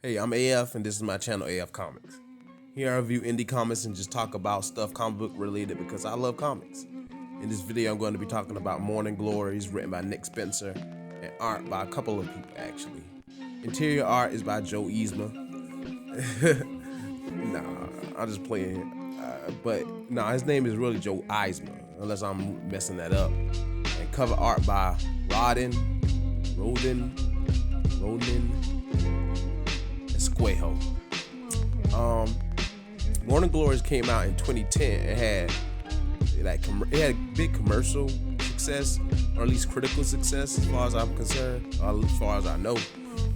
Hey, I'm AF and this is my channel AF Comics. Here I review indie comics and just talk about stuff comic book related because I love comics. In this video I'm going to be talking about Morning Glories, written by Nick Spencer, and art by a couple of people actually. Interior art is by Joe Eisma. Nah, I'm just playing. His name is really Joe Eisma, unless I'm messing that up. And cover art by Rodin, Esquejo. Morning Glories came out in 2010. It had big commercial success, or at least critical success, as far as I'm concerned, or as far as I know.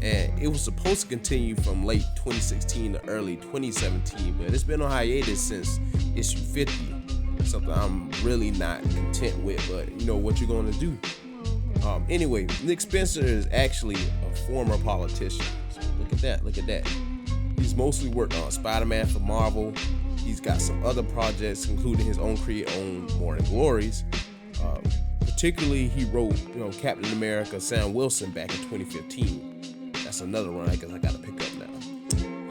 And it was supposed to continue from late 2016 to early 2017, but it's been on hiatus since issue 50. Something I'm really not content with, but you know what you're gonna do. Anyway, Nick Spencer is actually a former politician. So look at that. He's mostly worked on Spider-Man for Marvel. He's got some other projects, including his own created-own Morning Glories. Particularly, he wrote, Captain America, Sam Wilson back in 2015. That's another run I guess I gotta pick up now.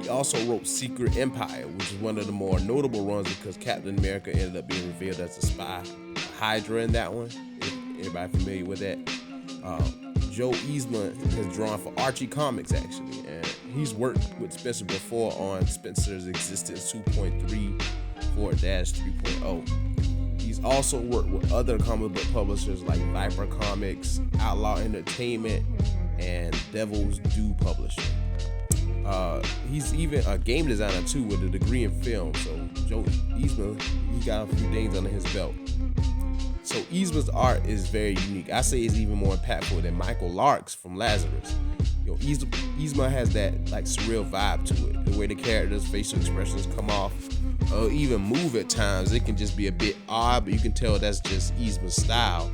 He also wrote Secret Empire, which is one of the more notable runs because Captain America ended up being revealed as a spy, Hydra in that one. Everybody familiar with that? Joe Eisma has drawn for Archie Comics actually, and he's worked with Spencer before on Spencer's Existence 2.3 4-3.0. He's also worked with other comic book publishers like Viper Comics, Outlaw Entertainment, and Devil's Due Publishing. He's even a game designer too with a degree in film, so Joe Eisma, he got a few things under his belt. So Eisma's art is very unique. I say it's even more impactful than Michael Lark's from Lazarus. Eisma has that surreal vibe to it. The way the characters' facial expressions come off, or even move at times, it can just be a bit odd, but you can tell that's just Eisma's style,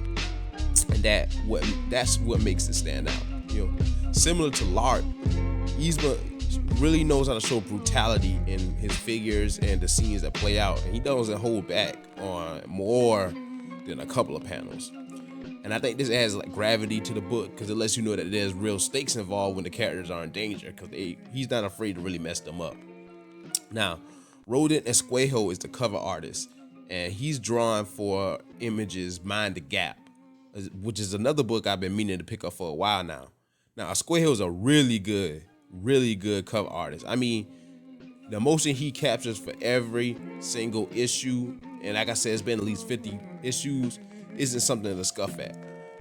and that's what makes it stand out. Similar to Lark, Eisma really knows how to show brutality in his figures and the scenes that play out, and he doesn't hold back on more than a couple of panels. And I think this adds gravity to the book because it lets you know that there's real stakes involved when the characters are in danger, because he's not afraid to really mess them up. Now, Rodin Esquejo is the cover artist, and he's drawn for Image's Mind the Gap, which is another book I've been meaning to pick up for a while now. Now, Esquejo is a really good cover artist. I mean, the emotion he captures for every single issue, and like I said, it's been at least 50 issues, isn't something to scuff at.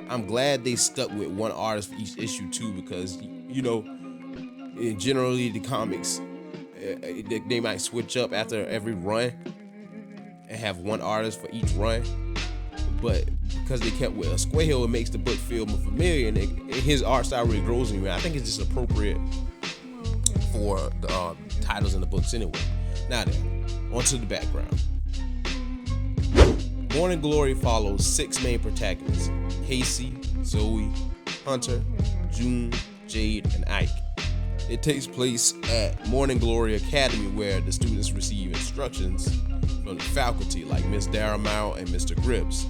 I'm glad they stuck with one artist for each issue too, because generally the comics, they might switch up after every run and have one artist for each run, but because they kept with Esquejo, it makes the book feel more familiar, and his art style really grows on you. I think it's just appropriate for the titles in the books anyway. Now then, onto the background. Morning Glory follows 6 main protagonists: Casey, Zoe, Hunter, Jun, Jade, and Ike. It takes place at Morning Glory Academy, where the students receive instructions from the faculty like Miss Daramau and Mr. Gribbs.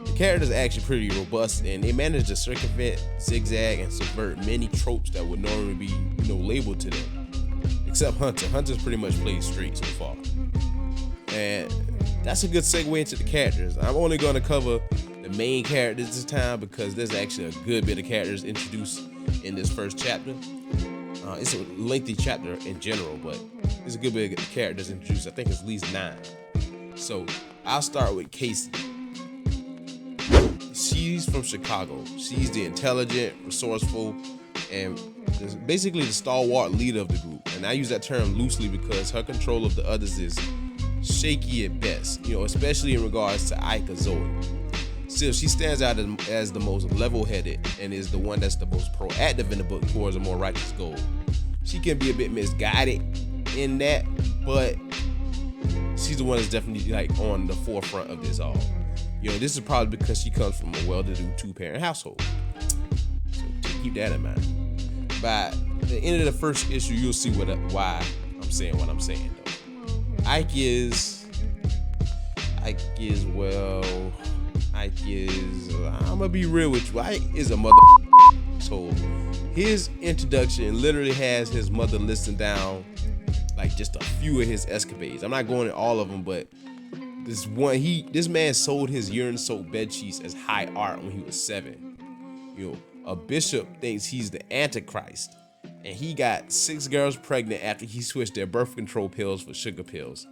The characters are actually pretty robust, and they manage to circumvent, zigzag, and subvert many tropes that would normally be labeled to them. Except Hunter. Hunter's pretty much played straight so far. And that's a good segue into the characters. I'm only going to cover the main characters this time because there's actually a good bit of characters introduced in this first chapter. It's a lengthy chapter in general, but there's a good bit of characters introduced. I think it's at least 9. So I'll start with Casey. She's from Chicago. She's the intelligent, resourceful, and basically the stalwart leader of the group. And I use that term loosely because her control of the others is shaky at best, especially in regards to Ike or Zoe. Still, she stands out as the most level-headed and is the one that's the most proactive in the book towards a more righteous goal. She can be a bit misguided in that, but she's the one that's definitely on the forefront of this all. This is probably because she comes from a well-to-do 2-parent household. So keep that in mind. By the end of the first issue, you'll see why I'm saying what I'm saying, though. Ike is, I'm gonna be real with you. Ike is a mother asshole. His introduction literally has his mother listing down like just a few of his escapades. I'm not going into all of them, but this man sold his urine-soaked bed sheets as high art when he was 7. A bishop thinks he's the Antichrist, and he got 6 girls pregnant after he switched their birth control pills for sugar pills.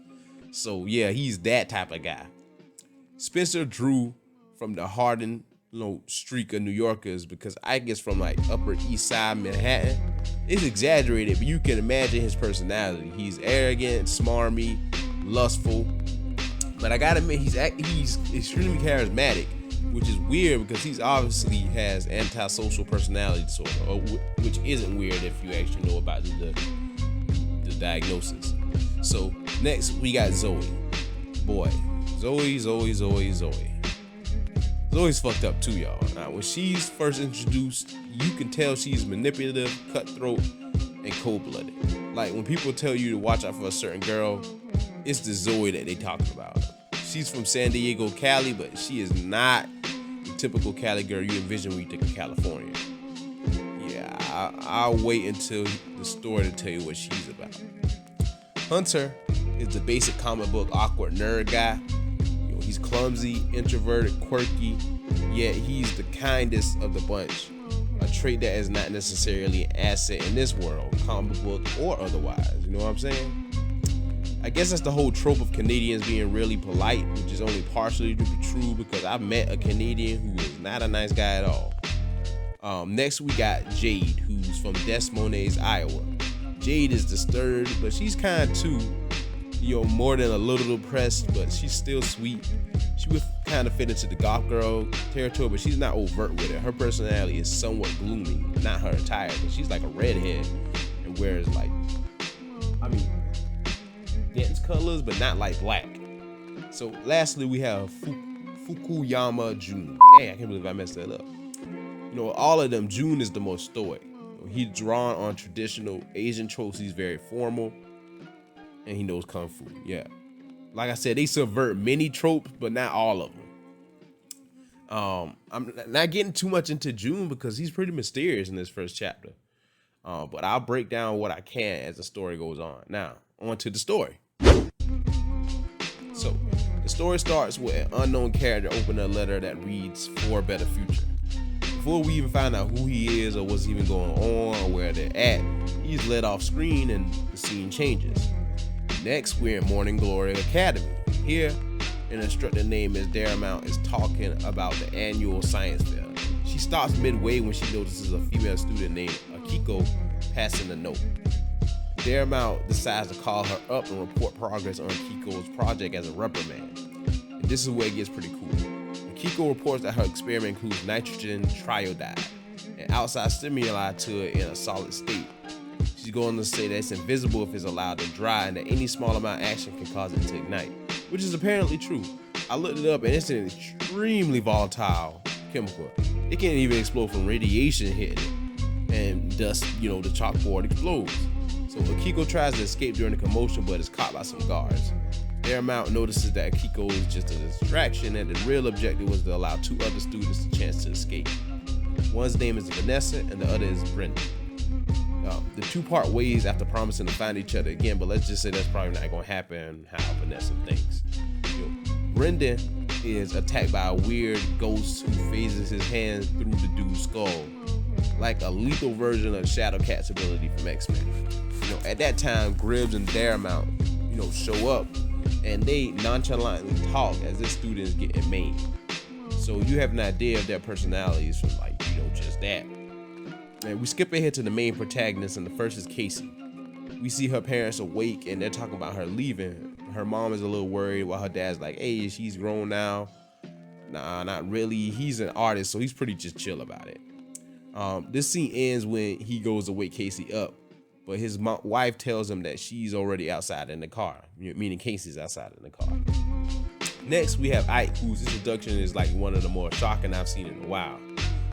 So yeah, he's that type of guy. Spencer drew from the hardened streak of New Yorkers because I guess from like Upper East Side Manhattan. It's exaggerated, but you can imagine his personality. He's arrogant, smarmy, lustful. But I gotta admit, he's extremely charismatic, which is weird because he's obviously has antisocial personality disorder, which isn't weird if you actually know about the diagnosis. So next we got Zoe. Boy, Zoe's fucked up too, y'all. Now, when she's first introduced, you can tell she's manipulative, cutthroat, and cold-blooded. Like when people tell you to watch out for a certain girl, it's the Zoe that they talking about. She's from San Diego, Cali, but she is not the typical Cali girl you envision when you think of California. Yeah, I'll wait until the story to tell you what she's about. Hunter is the basic comic book awkward nerd guy. He's clumsy, introverted, quirky, yet he's the kindest of the bunch. A trait that is not necessarily an asset in this world, comic book or otherwise. You know what I'm saying? I guess that's the whole trope of Canadians being really polite, which is only partially true because I've met a Canadian who is not a nice guy at all. Next we got Jade, who's from Des Moines, Iowa. Jade is disturbed, but she's kind too. More than a little depressed, but she's still sweet. She would kind of fit into the goth girl territory, but she's not overt with it. Her personality is somewhat gloomy, not her attire, but she's like a redhead and wears dense colors, but not like black. So lastly, we have Fukuyama Jun. Dang, I can't believe I messed that up. All of them, Jun is the most stoic. He's drawn on traditional Asian tropes. He's very formal. And he knows Kung Fu, yeah. Like I said, they subvert many tropes, but not all of them. I'm not getting too much into Jun because he's pretty mysterious in this first chapter. But I'll break down what I can as the story goes on. Now, on to the story. So, the story starts with an unknown character opening a letter that reads, "For a better future." Before we even find out who he is or what's even going on or where they're at, he's led off screen and the scene changes. Next, we're in Morning Glory Academy. Here, an instructor named Ms. Daramount is talking about the annual science fair. She stops midway when she notices a female student named Akiko passing a note. Daramount decides to call her up and report progress on Akiko's project as a reprimand. And this is where it gets pretty cool. Akiko reports that her experiment includes nitrogen triodide, an outside stimuli to it in a solid state. She's going to say that it's invisible if it's allowed to dry and that any small amount of action can cause it to ignite, which is apparently true. I looked it up and it's an extremely volatile chemical. It can't even explode from radiation hitting it, and thus, the chalkboard explodes. So Akiko tries to escape during the commotion but is caught by some guards. Daramount notices that Akiko is just a distraction and the real objective was to allow 2 other students a chance to escape. One's name is Vanessa and the other is Brenda. The 2 part ways after promising to find each other again, but let's just say that's probably not going to happen how Vanessa thinks. Brendan is attacked by a weird ghost who phases his hands through the dude's skull, like a lethal version of Shadowcat's ability from X-Men. At that time, Gribbs and Daramount, show up, and they nonchalantly talk as this student is getting maimed. So you have an idea of their personalities from just that. And we skip ahead to the main protagonist, and the first is Casey. We see her parents awake, and they're talking about her leaving. Her mom is a little worried, while her dad's like, "Hey, she's grown now." Nah, not really. He's an artist, so he's pretty just chill about it. This scene ends when he goes to wake Casey up, but his wife tells him that she's already outside in the car, meaning Casey's outside in the car. Next, we have Ike, whose introduction is like one of the more shocking I've seen in a while.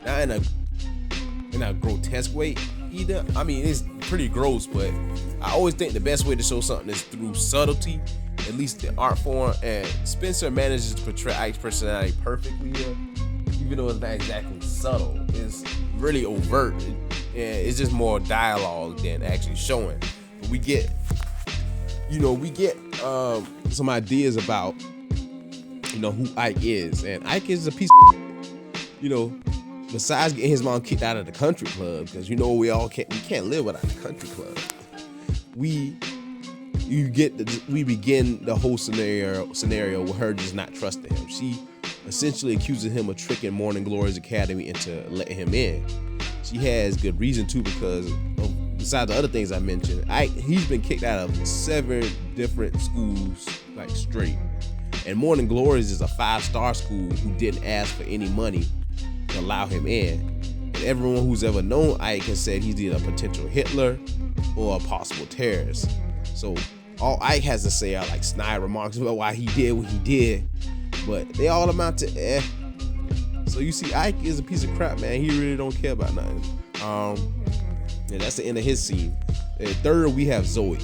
Not in a grotesque way either. It's pretty gross, but I always think the best way to show something is through subtlety, at least the art form, and Spencer manages to portray Ike's personality perfectly here, even though it's not exactly subtle. It's really overt. and it's just more dialogue than actually showing. But we get some ideas about who Ike is, and Ike is a piece of besides getting his mom kicked out of the country club, because we can't live without the country club. We begin the whole scenario with her just not trusting him. She essentially accuses him of tricking Morning Glories Academy into letting him in. She has good reason to, because besides the other things I mentioned, he's been kicked out of 7 different schools like straight. And Morning Glories is a 5-star school who didn't ask for any money to allow him in. And everyone who's ever known Ike has said he's either a potential Hitler or a possible terrorist. So all Ike has to say are like snide remarks about why he did what he did, but they all amount to eh. So you see, Ike is a piece of crap, man. He really don't care about nothing. And that's the end of his scene. And third, we have Zoe.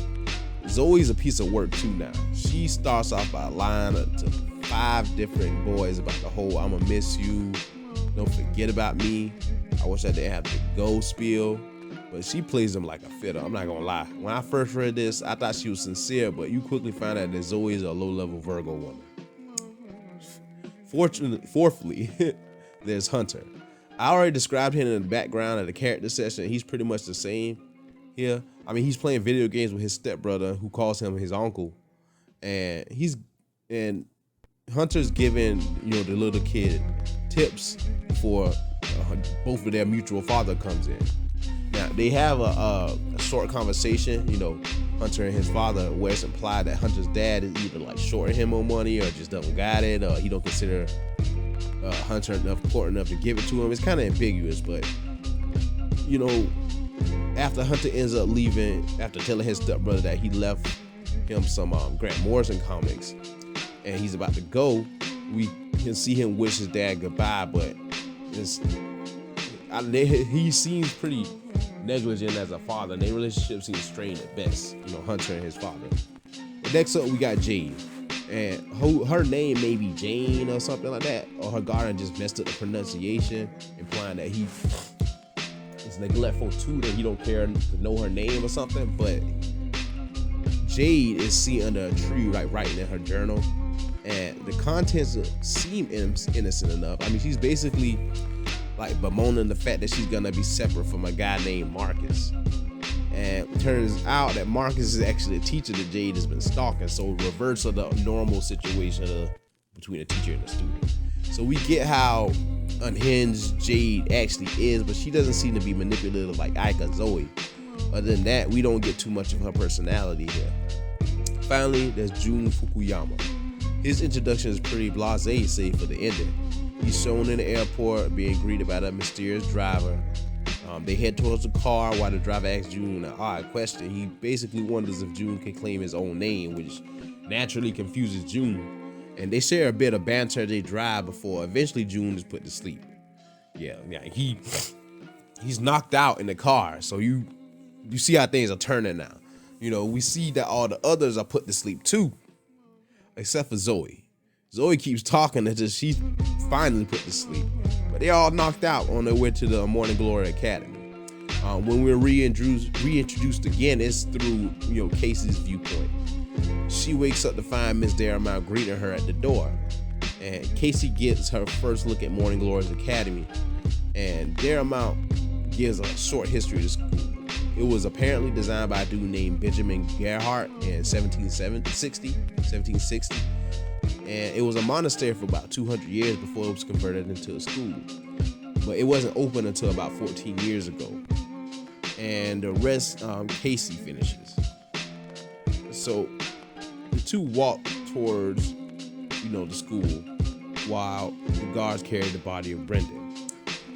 Zoe's a piece of work too now. She starts off by lying to 5 different boys about the whole "I'ma miss you, don't forget about me, I wish I didn't have to go" spiel. But she plays them like a fiddle. I'm not gonna lie. When I first read this, I thought she was sincere, but you quickly find out that Zoe is a low-level Virgo woman. Fourthly, there's Hunter. I already described him in the background of the character session. He's pretty much the same here. I mean, he's playing video games with his stepbrother, who calls him his uncle, and Hunter's giving the little kid tips before both of their mutual father comes in. Now they have a short conversation, Hunter and his father, where it's implied that Hunter's dad is either like shorting him on money or just doesn't got it, or he don't consider Hunter important enough to give it to him. It's kind of ambiguous, but after Hunter ends up leaving, after telling his stepbrother that he left him some Grant Morrison comics, and he's about to go, we can see him wish his dad goodbye, but he seems pretty negligent as a father, and their relationship seems strained at best, Hunter and his father. But next up, we got Jade, and her name may be Jane or something like that, or her guardian just messed up the pronunciation, implying that he is neglectful too, that he don't care to know her name or something. But Jade is seen under a tree, like writing in her journal, and the contents seem innocent enough. I mean, she's basically like bemoaning the fact that she's gonna be separate from a guy named Marcus. And it turns out that Marcus is actually a teacher that Jade has been stalking, so reverse of the normal situation between a teacher and a student. So we get how unhinged Jade actually is, but she doesn't seem to be manipulative like Ike or Zoe. Other than that, we don't get too much of her personality here. Finally, there's Jun Fukuyama. His introduction is pretty blasé, save for the ending. He's shown in the airport being greeted by the mysterious driver. They head towards the car while the driver asks Jun an odd question. He basically wonders if Jun can claim his own name, which naturally confuses Jun. And they share a bit of banter as they drive before eventually Jun is put to sleep. Yeah, he's knocked out in the car, so you see how things are turning now. We see that all the others are put to sleep too, except for Zoe. Zoe keeps talking until she's finally put to sleep, but they're all knocked out on their way to the Morning Glory Academy. When we're reintroduced again, it's through Casey's viewpoint. She wakes up to find Miss Daramount greeting her at the door, and Casey gets her first look at Morning Glory's Academy, and Daramount gives a short history of the school. It was apparently designed by a dude named Benjamin Gerhardt in 1760, and it was a monastery for about 200 years before it was converted into a school. But it wasn't open until about 14 years ago, and the rest Casey finishes. So the two walk towards the school while the guards carry the body of Brendan.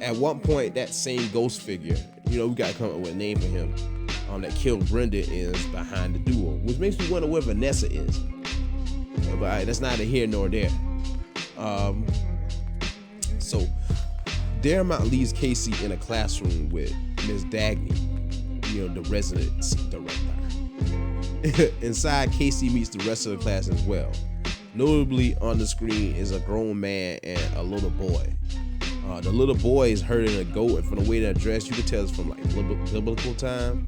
At one point, that same ghost figure, we gotta come up with a name for him, that killed Brendan is behind the duo, which makes me wonder where Vanessa is. But that's neither here nor there. So Daramount leaves Casey in a classroom with Miss Dagny, the residence director. Inside, Casey meets the rest of the class as well. Notably on the screen is a grown man and a little boy. The little boy is herding a goat, and from the way they're dressed, you can tell it's from like biblical time.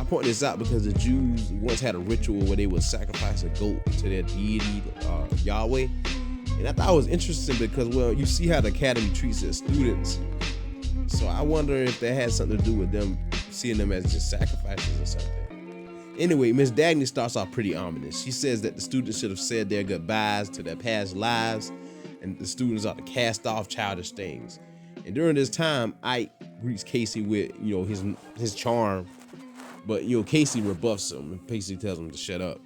I point this out because the Jews once had a ritual where they would sacrifice a goat to their deity, Yahweh. And I thought it was interesting because, well, you see how the academy treats its students. So I wonder if that had something to do with them seeing them as just sacrifices or something. Anyway, Miss Dagny starts off pretty ominous. She says that the students should have said their goodbyes to their past lives, and the students are to cast off childish things. And during this time, Ike greets Casey with, his charm, but Casey rebuffs him and basically tells him to shut up.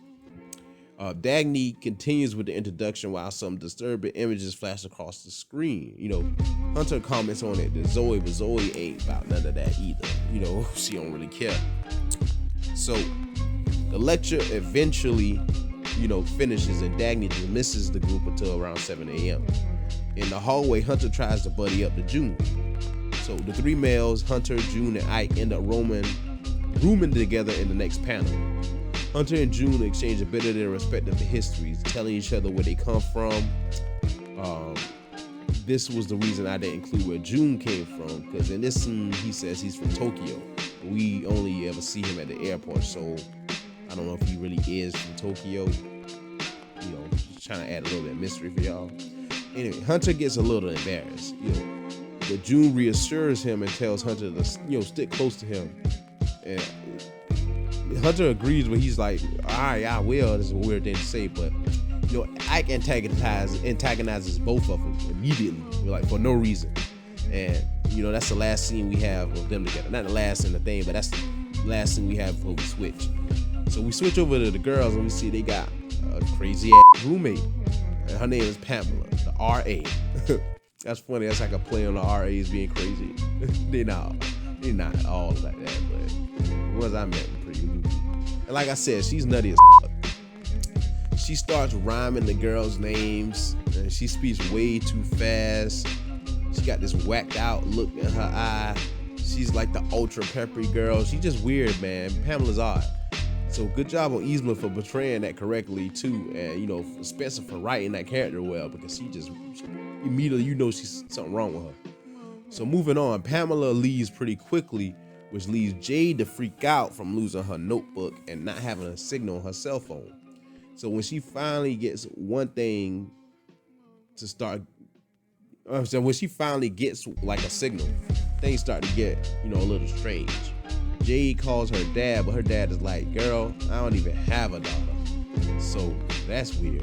Dagny continues with the introduction while some disturbing images flash across the screen. Hunter comments on it that Zoe ain't about none of that either. She don't really care. So the lecture eventually, finishes, and Dagny dismisses the group until around 7 a.m. In the hallway, Hunter tries to buddy up to Jun. So the three males, Hunter, Jun, and Ike, end up rooming together in the next panel. Hunter and Jun exchange a bit of their respective histories, telling each other where they come from. This was the reason I didn't include where Jun came from, because in this scene he says he's from Tokyo. We only ever see him at the airport, so I don't know if he really is from Tokyo. Just trying to add a little bit of mystery for y'all. Anyway, Hunter gets a little embarrassed. But Jun reassures him and tells Hunter to stick close to him. And Hunter agrees, but he's like, all right, I will. This is a weird thing to say, but Ike antagonizes both of them immediately, for no reason. And that's the last scene we have of them together. Not the last in the thing, but that's the last scene we have before we switch. So we switch over to the girls, and we see they got a crazy ass roommate, and her name is Pamela, the RA. That's funny. That's like a play on the RAs being crazy. They're not all like that, but the ones I met were pretty loopy. And like I said, she's nutty as fuck. She starts rhyming the girls' names, and she speaks way too fast. She got this whacked out look in her eye. She's like the ultra peppery girl. She's just weird, man. Pamela's odd. So good job on Eisma for portraying that correctly too, and Spencer for writing that character well, because she immediately she's something wrong with her. So moving on, Pamela leaves pretty quickly, which leaves Jade to freak out from losing her notebook and not having a signal on her cell phone. So when she finally gets one thing to start, when she finally gets like a signal, things start to get, a little strange. Jade calls her dad, but her dad is like, girl, I don't even have a daughter. So that's weird.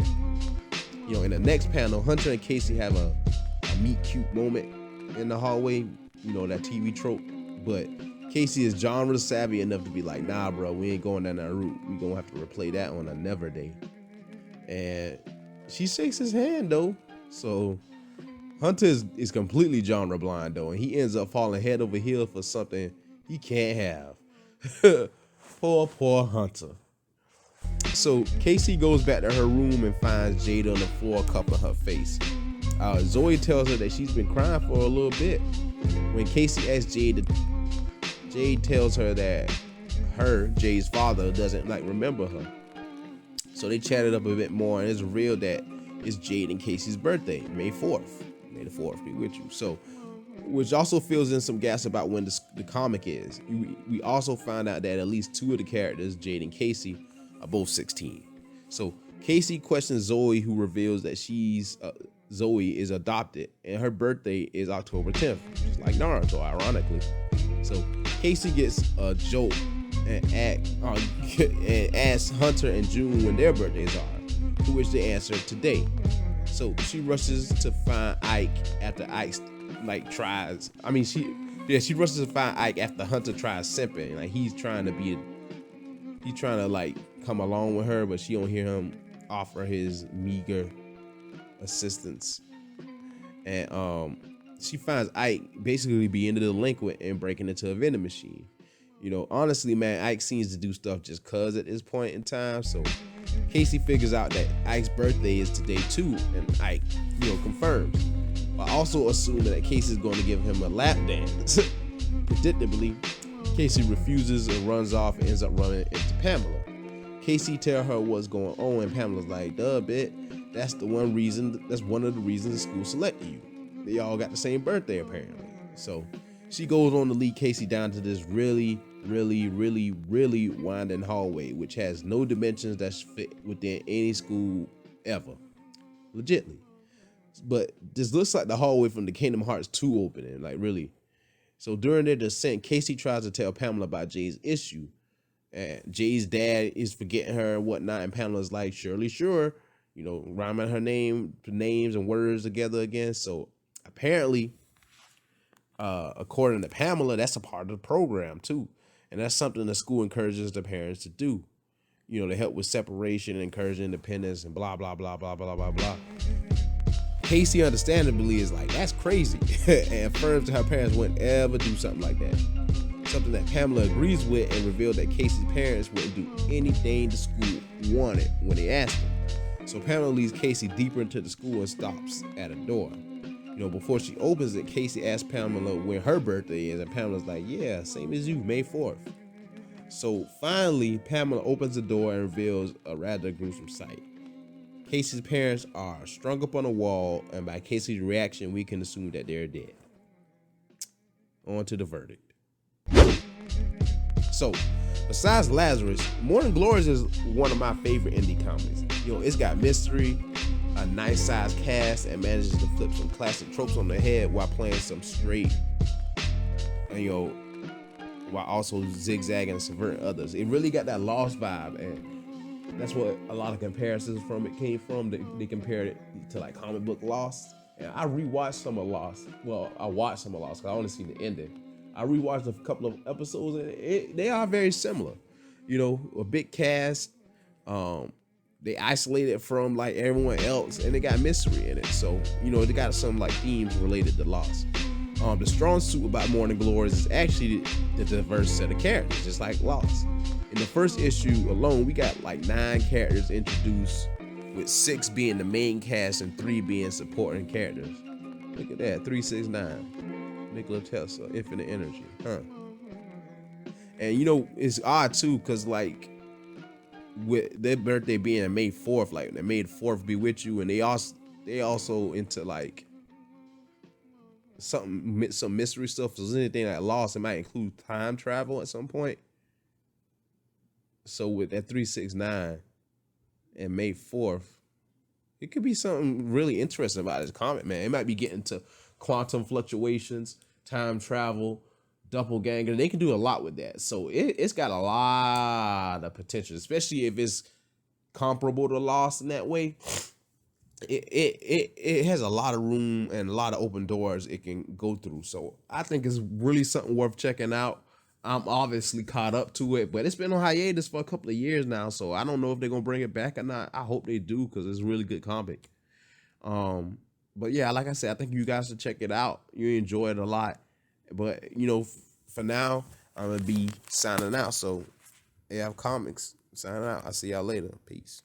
In the next panel, Hunter and Casey have a meet cute moment in the hallway, that TV trope. But Casey is genre savvy enough to be like, nah, bro, we ain't going down that route. We gonna have to replay that on a never day. And she shakes his hand though. So Hunter is completely genre blind though, and he ends up falling head over heels for something he can't have. Poor Hunter. So Casey goes back to her room and finds Jade on the floor cupping her face. Zoe tells her that she's been crying for a little bit. When Casey asks Jade tells her that Jade's father, doesn't remember her. So they chatted up a bit more, and it's revealed that it's Jade and Casey's birthday, May 4th. May the 4th be with you. So, which also fills in some gaps about when the comic is. We also find out that at least two of the characters, Jade and Casey, are both 16. So Casey questions Zoe, who reveals that Zoe is adopted, and her birthday is October 10th, just like Naruto, ironically. So Casey gets a joke and asks Hunter and Jun when their birthdays are, to which they answer today. So she rushes to find Ike after Ike tries. She rushes to find Ike after Hunter tries simping. He's trying to come along with her, but she don't hear him offer his meager assistance. And she finds Ike basically being a delinquent and breaking into a vending machine. Honestly, man, Ike seems to do stuff just cause at this point in time. So Casey figures out that Ike's birthday is today too, and Ike, confirms. But also assuming that Casey's going to give him a lap dance. Predictably, Casey refuses and runs off and ends up running into Pamela. Casey tells her what's going on, and Pamela's like, duh, bitch. That's one of the reasons the school selected you. They all got the same birthday, apparently. So She goes on to lead Casey down to this really, really, really, really winding hallway, which has no dimensions that's fit within any school ever. Legitly. But this looks like the hallway from the Kingdom Hearts 2 opening, like really. So during their descent, Casey tries to tell Pamela about Jade's issue. And Jade's dad is forgetting her and whatnot, and Pamela's like, surely, sure, rhyming her names and words together again. So apparently, according to Pamela, that's a part of the program too. And that's something the school encourages the parents to do, to help with separation and encourage independence and blah, blah, blah, blah, blah, blah, blah. Casey understandably is like, that's crazy, and affirms that her parents wouldn't ever do something like that. Something that Pamela agrees with, and revealed that Casey's parents wouldn't do anything the school wanted when they asked them. So Pamela leads Casey deeper into the school and stops at a door. Before she opens it, Casey asks Pamela when her birthday is, and Pamela's like, yeah, same as you, May 4th. So finally, Pamela opens the door and reveals a rather gruesome sight. Casey's parents are strung up on a wall, and by Casey's reaction, we can assume that they're dead. On to the verdict. So, besides Lazarus, Morning Glories is one of my favorite indie comedies. It's got mystery, a nice sized cast, and manages to flip some classic tropes on the head while playing some straight, and while also zigzagging and subverting others. It really got that Lost vibe, and that's what a lot of comparisons from it came from. They compared it to like comic book Lost, and I rewatched some of Lost. Well, I watched some of Lost because I only seen the ending. I rewatched a couple of episodes, and they are very similar. A big cast. They isolated from like everyone else, and they got mystery in it. So, they got some like themes related to Lost. The strong suit about Morning Glories is actually the diverse set of characters, just like Lost. In the first issue alone, we got like 9 characters introduced, with 6 being the main cast and 3 being supporting characters. Look at that, 369. Nikola Tesla, infinite energy, huh? And it's odd too, cause like with their birthday being May 4th, like May 4th be with you, and they also into like some mystery stuff. If there's anything like Lost, it might include time travel at some point. So with that 369 and May 4th, it could be something really interesting about this comic, man. It might be getting to quantum fluctuations, time travel, doppelganger. They can do a lot with that. So it's got a lot of potential, especially if it's comparable to Lost in that way. It has a lot of room and a lot of open doors it can go through. So I think it's really something worth checking out. I'm obviously caught up to it, but it's been on hiatus for a couple of years now, so I don't know if they're gonna bring it back or not. I hope they do, because it's a really good comic. But yeah, like I said, I think you guys should check it out. You enjoy it a lot. But for now, I'm gonna be signing out. So AF Comics signing out. I'll see y'all later. Peace.